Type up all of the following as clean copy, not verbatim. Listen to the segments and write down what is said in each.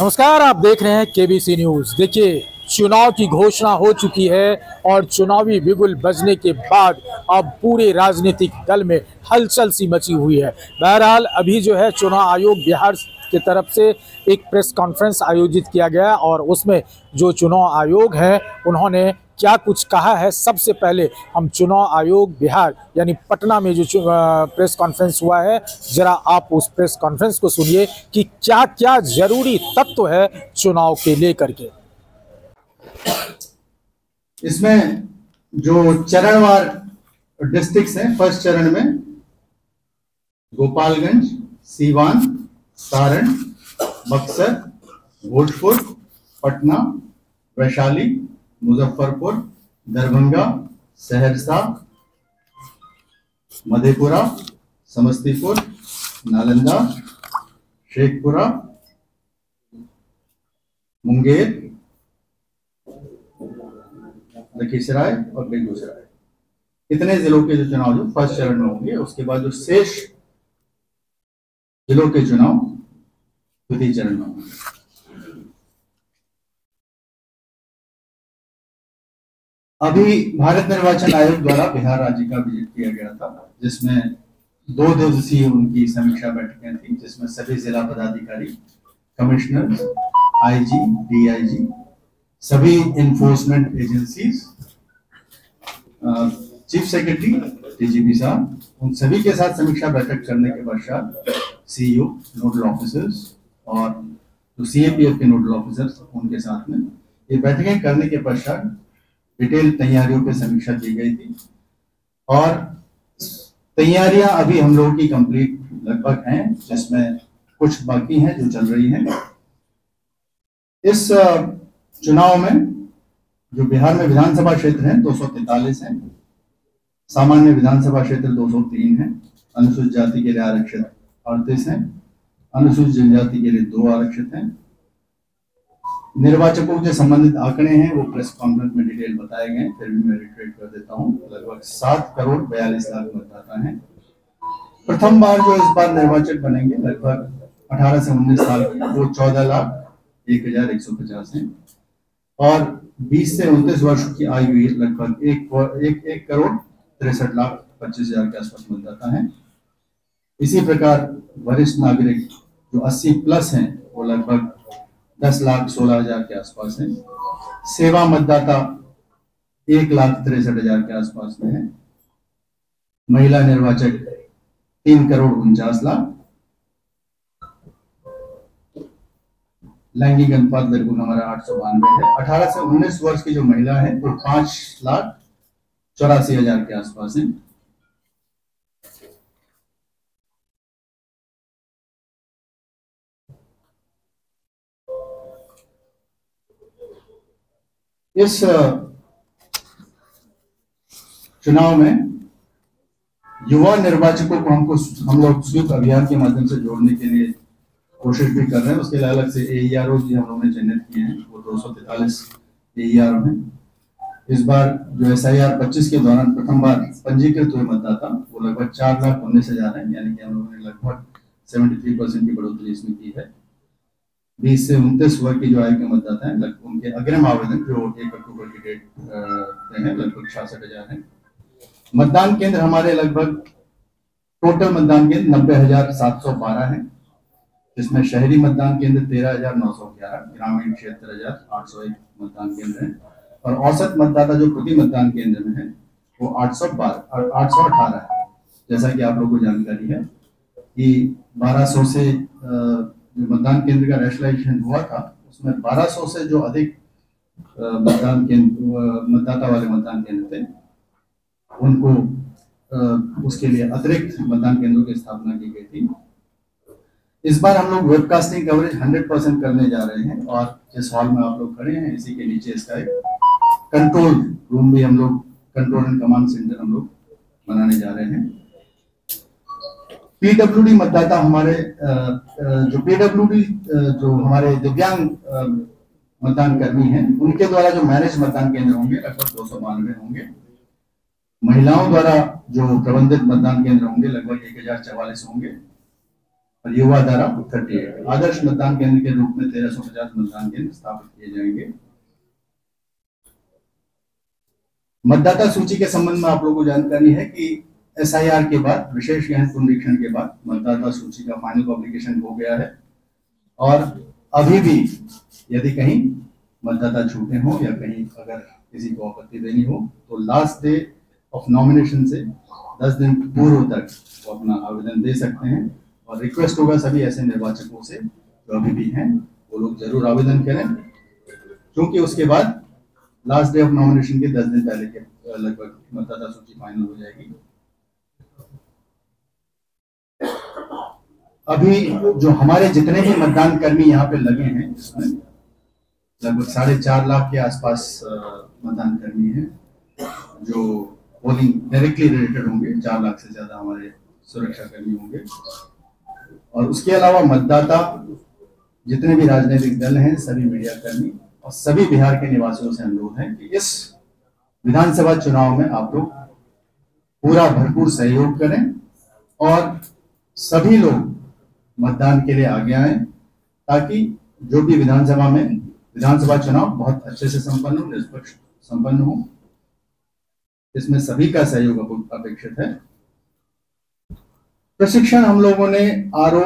नमस्कार, आप देख रहे हैं केबीसी न्यूज। देखिए, चुनाव की घोषणा हो चुकी है और चुनावी बिगुल बजने के बाद अब पूरे राजनीतिक दल में हलचल सी मची हुई है। बहरहाल अभी जो है चुनाव आयोग बिहार की तरफ से एक प्रेस कॉन्फ्रेंस आयोजित किया गया और उसमें जो चुनाव आयोग है उन्होंने क्या कुछ कहा है। सबसे पहले हम चुनाव आयोग बिहार यानी पटना में जो प्रेस कॉन्फ्रेंस हुआ है, जरा आप उस प्रेस कॉन्फ्रेंस को सुनिए कि क्या क्या जरूरी तत्व है चुनाव के लेकर के। इसमें जो चरणवार डिस्ट्रिक्ट्स हैं, फर्स्ट चरण में गोपालगंज, सीवान, सारण, बक्सर, भोजपुर, पटना, वैशाली, मुजफ्फरपुर, दरभंगा, सहरसा, मधेपुरा, समस्तीपुर, नालंदा, शेखपुरा, मुंगेर, लखीसराय और बेगूसराय। इतने जिलों के जो चुनाव जो फर्स्ट चरण में होंगे, उसके बाद जो शेष जिलों के चुनाव द्वितीय चरण में होंगे। अभी भारत निर्वाचन आयोग द्वारा बिहार राज्य का विजिट किया गया था, जिसमें 2 दिवसीय उनकी समीक्षा बैठकें थी, जिसमें सभी जिला पदाधिकारी, कमिश्नर, आईजी, डीआईजी, सभी enforcement agencies, chief secretary, DGP साहब, उन सभी के साथ समीक्षा बैठक करने के पश्चात सीईओ, नोडल ऑफिसर्स और जो सीएपीएफ के नोडल ऑफिसर्स, उनके साथ में ये बैठकें करने के पश्चात डिटेल तैयारियों पर समीक्षा की गई थी और तैयारियां अभी हम लोगों की कंप्लीट लगभग हैं, जिसमें कुछ बाकी हैं जो चल रही हैं। इस चुनाव में जो बिहार में विधानसभा क्षेत्र हैं 243 हैं, सामान्य विधानसभा क्षेत्र 203 हैं, अनुसूचित जाति के लिए आरक्षित 38 हैं, अनुसूचित जनजाति के लिए 2 आरक्षित हैं। निर्वाचकों से संबंधित आंकड़े हैं वो प्रेस कॉन्फ्रेंस में डिटेल बताए गए, फिर भी मैं रिट्रेट कर देता हूँ। लगभग 7 करोड़ 42 लाख मतदाता हैं। प्रथम बार जो इस बार निर्वाचक बनेंगे लगभग 18 से 19 साल के, वो 14,01,150 हैं और 20 से 29 वर्ष की आयु लगभग 1 करोड़ 63 लाख 25 हजार के आसपास मतदाता हैं। इसी प्रकार वरिष्ठ नागरिक जो 80 प्लस हैं वो लगभग 10,16,000 के आसपास हैं। सेवा मतदाता 1,63,000 के आसपास में है। महिला निर्वाचक 3 करोड़ 49 लाख। लैंगिक अनुपात लगभग हमारा 892 है। 18 से 19 वर्ष की जो महिला है वो 5,84,000 के आसपास है। इस चुनाव में युवा निर्वाचकों को हम लोग स्वीप अभियान के माध्यम से जोड़ने के लिए कोशिश भी कर रहे हैं। उसके लिए अलग से एईआरओ भी हम लोगों ने चिन्हित किए हैं, वो 243 एईआरओ हैं। इस बार जो एसआईआर 25 के दौरान प्रथम बार पंजीकृत हुए मतदाता वो लगभग 4,19,000 हैं, यानी कि हम लोगों ने लगभग 73% की बढ़ोतरी इसमें की है। 20 से 29 वर्ष की जो आयु के मतदाता हैं, लगभग उनके अग्रिम आवेदन जो 1 अक्टूबर की डेट पे हैं, लगभग 66,000 हैं। मतदान केंद्र हमारे लगभग टोटल मतदान केंद्र 90,712 हैं, जिसमें शहरी मतदान केंद्र 13,911, ग्रामीण 76,801 मतदान केंद्र हैं और औसत मतदाता जो प्रति मतदान केंद्र में है वो 818 है। जैसा कि आप लोगों को जानकारी है कि 1200 से जो मतदान केंद्र का रैशनलाइजेशन हुआ था, उसमें 1200 से जो अधिक मतदाता वाले मतदान केंद्र थे, उनको उसके लिए अतिरिक्त मतदान केंद्रों की स्थापना की गई थी। इस बार हम लोग वेबकास्टिंग कवरेज 100% करने जा रहे हैं और जिस हॉल में आप लोग खड़े हैं, इसी के नीचे इसका एक कंट्रोल रूम भी हम लोग, कंट्रोल एंड कमांड सेंटर हम लोग बनाने जा रहे हैं। पीडब्ल्यूडी मतदाता हमारे जो पीडब्ल्यूडी जो हमारे दिव्यांग मतदान कर्मी हैं, उनके द्वारा जो मैनेज मतदान केंद्र होंगे लगभग 292 होंगे। महिलाओं द्वारा जो प्रबंधित मतदान केंद्र होंगे लगभग 1,044 होंगे। और युवा धारा 38। आदर्श मतदान केंद्र के रूप में 1350 मतदान केंद्र स्थापित किए जाएंगे। मतदाता सूची के संबंध में आप लोगों को जानकारी है कि SIR के बाद, विशेष गहन पुनरीक्षण के बाद मतदाता सूची का फाइनल पब्लिकेशन हो गया है। और अभी भी यदि कहीं मतदाता छूटे हों या कहीं अगर किसी को आपत्ति देनी हो तो लास्ट डे ऑफ नॉमिनेशन से 10 दिन पूर्व तक वो अपना आवेदन दे सकते हैं। और रिक्वेस्ट होगा सभी ऐसे निर्वाचकों से जो अभी भी हैं वो लोग जरूर आवेदन करें, क्योंकि उसके बाद लास्ट डे ऑफ नॉमिनेशन के 10 दिन पहले के लगभग मतदाता सूची फाइनल हो जाएगी। अभी जो हमारे जितने भी मतदान कर्मी यहाँ पे लगे हैं, इसमें लगभग 4.5 लाख के आसपास मतदान कर्मी हैं जो पोलिंग डायरेक्टली रिलेटेड होंगे। 4 लाख से ज्यादा हमारे सुरक्षा कर्मी होंगे। और उसके अलावा मतदाता जितने भी राजनीतिक दल हैं, सभी मीडिया कर्मी और सभी बिहार के निवासियों से अनुरोध है कि इस विधानसभा चुनाव में आप लोग पूरा भरपूर सहयोग करें और सभी लोग मतदान के लिए आगे आए, ताकि जो भी विधानसभा चुनाव बहुत अच्छे से संपन्न हो, निष्पक्ष संपन्न हो। इसमें सभी का सहयोग अपेक्षित है। प्रशिक्षण हम लोगों ने RO,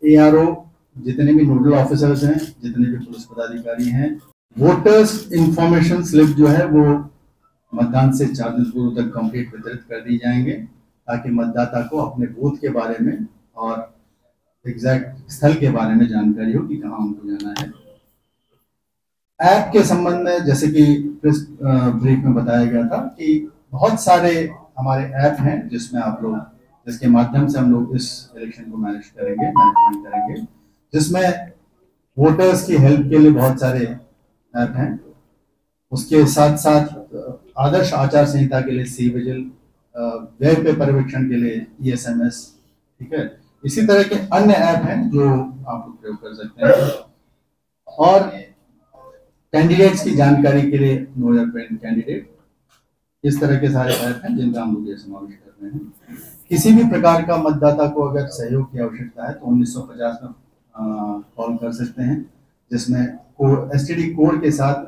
ARO, जितने भी नोडल ऑफिसर्स हैं, जितने भी पुलिस पदाधिकारी हैं, वोटर्स इंफॉर्मेशन स्लिप जो है वो मतदान से 4 दिन पूर्व तक कंप्लीट वितरित कर दी जाएंगे, ताकि मतदाता को अपने बूथ के बारे में और एग्जैक्ट स्थल के बारे में जानकारी हो कि कहाँ उनको जाना है। ऐप के संबंध में जैसे कि प्रेस ब्रीफ में बताया गया था कि बहुत सारे हमारे ऐप हैं जिसके माध्यम से हम लोग इस इलेक्शन को मैनेजमेंट करेंगे, जिसमें वोटर्स की हेल्प के लिए बहुत सारे ऐप हैं। उसके साथ साथ आदर्श आचार संहिता के लिए C-Vigil, व्यय पे पर्यवेक्षण के लिए ESMS, ठीक है। इसी तरह के अन्य ऐप हैं जो आप लोग प्रयोग कर सकते हैं। और कैंडिडेट्स की जानकारी के लिए नो योर कैंडिडेट, इस तरह के सारे ऐप हैं जिनका हम लोग ये समावेश कर रहे हैं। किसी भी प्रकार का मतदाता को अगर सहयोग की आवश्यकता है तो 1950 में कॉल कर सकते हैं, जिसमें STD कोड के साथ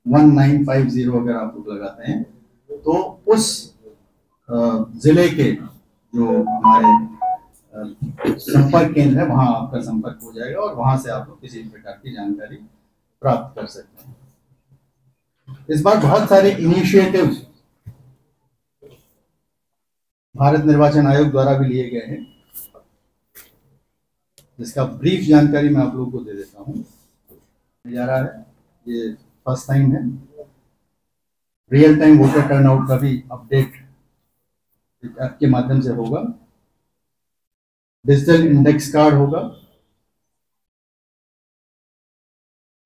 1950 अगर आप लोग लगाते हैं तो उस जिले के जो हमारे संपर्क केंद्र है वहां आपका संपर्क हो जाएगा और वहां से आप लोग किसी भी प्रकार की जानकारी प्राप्त कर सकते हैं। इस बार बहुत सारे इनिशिएटिव्स भारत निर्वाचन आयोग द्वारा भी लिए गए हैं, जिसका ब्रीफ जानकारी मैं आप लोगों को दे देता हूं। जा रहा है, ये फर्स्ट टाइम है। रियल टाइम वोटर टर्नआउट का भी अपडेट ऐप के माध्यम से होगा। डिजिटल इंडेक्स कार्ड होगा।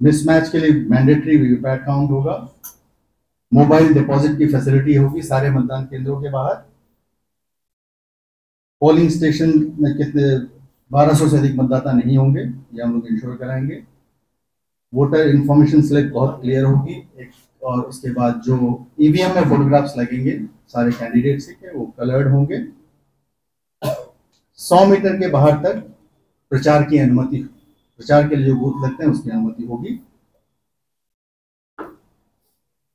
मिसमैच के लिए मैंडेटरी वीवीपैट काउंट होगा। मोबाइल डिपॉजिट की फैसिलिटी होगी सारे मतदान केंद्रों के बाहर। पोलिंग स्टेशन में कितने 1200 से अधिक मतदाता नहीं होंगे, ये हम लोग इंश्योर कराएंगे। वोटर इंफॉर्मेशन स्लिप बहुत क्लियर होगी और उसके बाद जो EVM में फोटोग्राफ्स लगेंगे सारे कैंडिडेट्स के, वो कलर्ड होंगे। 100 मीटर के बाहर तक प्रचार के लिए जो बूथ लगते हैं उसकी अनुमति होगी।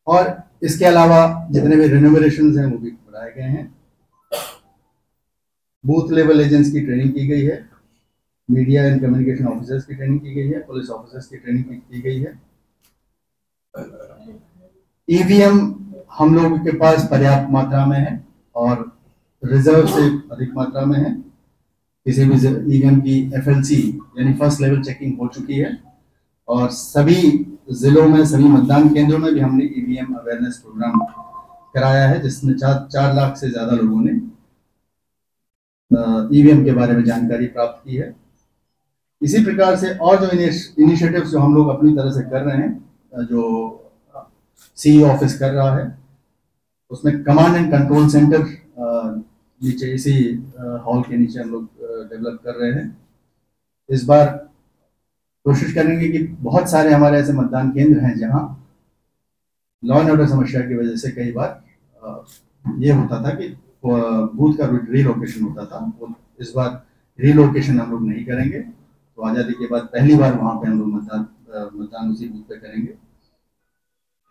और इसके अलावा जितने भी रिनोवेशंस हैं वो भी बढ़ाए गए हैं। बूथ लेवल एजेंट्स की ट्रेनिंग की गई है। मीडिया एंड कम्युनिकेशन ऑफिसर्स की ट्रेनिंग की गई है। पुलिस ऑफिसर्स की ट्रेनिंग की गई है। EVM हम लोगों के पास पर्याप्त मात्रा में है और रिजर्व से अधिक मात्रा में है। किसी भी EVM की FLC यानी फर्स्ट लेवल चेकिंग हो चुकी है और सभी जिलों में, सभी मतदान केंद्रों में भी हमने EVM अवेयरनेस प्रोग्राम कराया है, जिसमें 4 लाख से ज्यादा लोगों ने EVM के बारे में जानकारी प्राप्त की है। इसी प्रकार से और जो इनिशिएटिव्स जो हम लोग अपनी तरह से कर रहे हैं, जो CE ऑफिस कर रहा है, उसमें कमांड एंड कंट्रोल सेंटर नीचे इसी हॉल के नीचे हम लोग डेवलप कर रहे हैं। इस बार कोशिश करेंगे कि बहुत सारे हमारे ऐसे मतदान केंद्र हैं जहां लॉ एंड ऑर्डर समस्या की वजह से कई बार ये होता था कि बूथ का रीलोकेशन होता था, वो इस बार रिलोकेशन हम लोग नहीं करेंगे। तो आज़ादी के बाद पहली बार वहाँ पे हम लोग मतदान उसी बूथ पे करेंगे।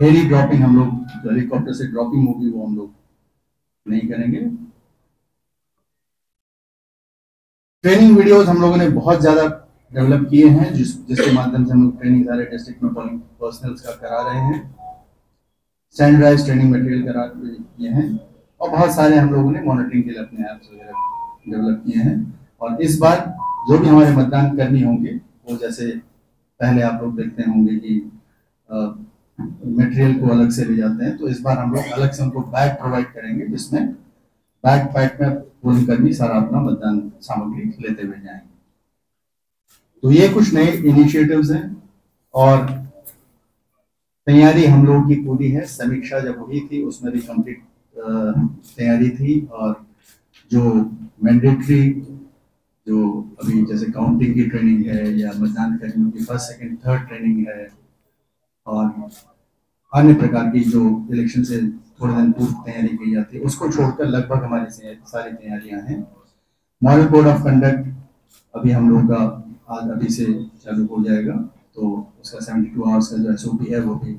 हेली ड्रॉपिंग हम लोग जो हेलीकॉप्टर से ड्रॉपिंग होगी वो हम लोग नहीं करेंगे। ट्रेनिंग वीडियोस हम लोगों ने बहुत ज़्यादा डेवलप किए हैं जिसके माध्यम से हम लोग ट्रेनिंग सारे डिस्ट्रिक्ट में पोलिंग पर्सनल्स का करा रहे हैं। स्टैंडर्डाइज ट्रेनिंग मटेरियल करा किए हैं और बहुत सारे हम लोगों ने मॉनिटरिंग के लिए अपने ऐप्स वगैरह डेवलप किए हैं। और इस बार जो भी हमारे मतदान कर्मी होंगे वो जैसे पहले आप लोग देखते होंगे कि मटेरियल को अलग से ले जाते हैं, तो इस बार हम लोग अलग से उनको बैग प्रोवाइड करेंगे जिसमें बैग पैक में पोलिंग कर्मी सारा अपना मतदान सामग्री लेते हुए जाएंगे। तो ये कुछ नए इनिशिएटिव्स हैं और तैयारी हम लोगों की पूरी है। समीक्षा जब हुई थी उसमें भी कंप्लीट तैयारी थी और जो मैंडेटरी जो अभी जैसे काउंटिंग की ट्रेनिंग है या मतदान कर्मियों की फर्स्ट सेकंड थर्ड ट्रेनिंग है और अन्य प्रकार की जो इलेक्शन से थोड़े दिन पूर्व तैयारी की जाती है उसको छोड़कर लगभग हमारी सारी तैयारियां हैं। मॉडल कोड ऑफ कंडक्ट अभी हम लोग का आज अभी से चालू हो जाएगा, तो उसका 72 आवर्स का जो SOP है वो भी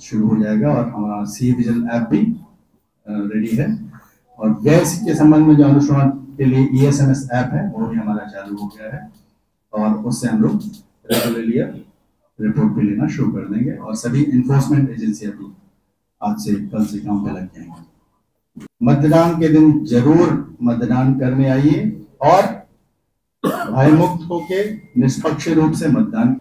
शुरू हो जाएगा और हमारा C-Vigil ऐप भी रेडी है। और गैस के संबंध में जो अनुश्रवण के लिए ESMS ऐप है वो भी हमारा चालू हो गया है और उससे हम लोग रेगुलरली रिपोर्ट भी लेना शुरू कर देंगे और सभी इन्फोर्समेंट एजेंसियां भी आज से कल से काम पे लग जाएंगे। मतदान के दिन जरूर मतदान करने आइए और भयमुक्त होके निष्पक्ष रूप से मतदान।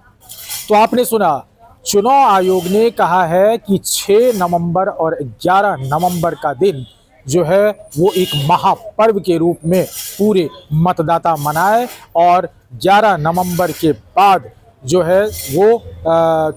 तो आपने सुना, चुनाव आयोग ने कहा है कि 6 नवंबर और 11 नवंबर का दिन जो है वो एक महापर्व के रूप में पूरे मतदाता मनाए और 11 नवंबर के बाद जो है वो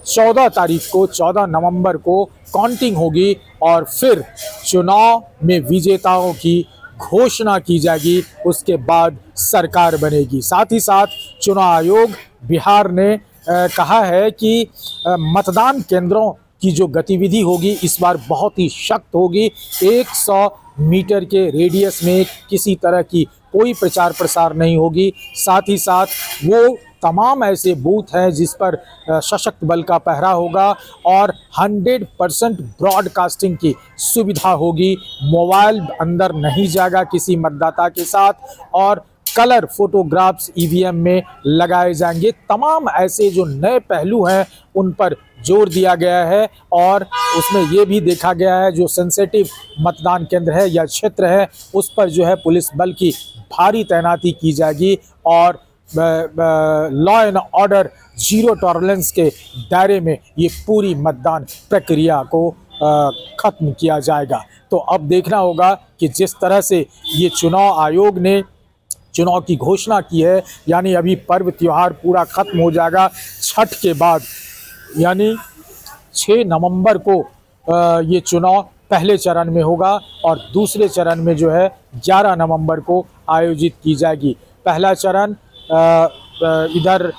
14 नवंबर को काउंटिंग होगी और फिर चुनाव में विजेताओं की घोषणा की जाएगी, उसके बाद सरकार बनेगी। साथ ही साथ चुनाव आयोग बिहार ने कहा है कि मतदान केंद्रों की जो गतिविधि होगी इस बार बहुत ही सख्त होगी। 100 मीटर के रेडियस में किसी तरह की कोई प्रचार प्रसार नहीं होगी। साथ ही साथ वो तमाम ऐसे बूथ हैं जिस पर सशक्त बल का पहरा होगा और 100% ब्रॉडकास्टिंग की सुविधा होगी। मोबाइल अंदर नहीं जाएगा किसी मतदाता के साथ और कलर फोटोग्राफ्स EVM में लगाए जाएंगे। तमाम ऐसे जो नए पहलू हैं उन पर जोर दिया गया है और उसमें ये भी देखा गया है जो सेंसिटिव मतदान केंद्र है या क्षेत्र है उस पर जो है पुलिस बल की भारी तैनाती की जाएगी और law and order zero tolerance के दायरे में ये पूरी मतदान प्रक्रिया को ख़त्म किया जाएगा। तो अब देखना होगा कि जिस तरह से ये चुनाव आयोग ने चुनाव की घोषणा की है, यानी अभी पर्व त्यौहार पूरा ख़त्म हो जाएगा छठ के बाद, यानी 6 नवंबर को ये चुनाव पहले चरण में होगा और दूसरे चरण में जो है 11 नवंबर को आयोजित की जाएगी। पहला चरण इधर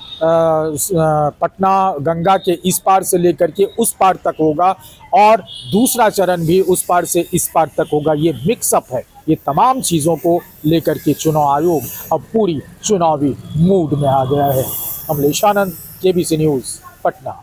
पटना गंगा के इस पार से लेकर के उस पार तक होगा और दूसरा चरण भी उस पार से इस पार तक होगा। ये मिक्सअप है। ये तमाम चीज़ों को लेकर के चुनाव आयोग अब पूरी चुनावी मूड में आ गया है। अमलेश आनंद, KBC news, Patna.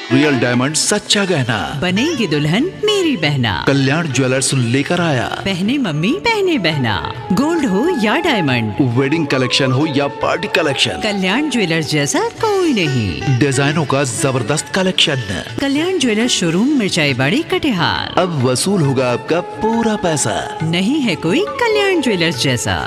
Real diamond सच्चा गहना, बनेगी दुल्हन मेरी बहना। कल्याण ज्वेलर्स लेकर आया। पहने मम्मी पहने बहना, गोल्ड हो या डायमंड, वेडिंग कलेक्शन हो या पार्टी कलेक्शन, कल्याण ज्वेलर्स जैसा कोई नहीं। डिजाइनों का जबरदस्त कलेक्शन। कल्याण ज्वेलर्स शोरूम मिर्चाई बाड़ी कटिहार। अब वसूल होगा आपका पूरा पैसा। नहीं है कोई कल्याण ज्वेलर्स जैसा।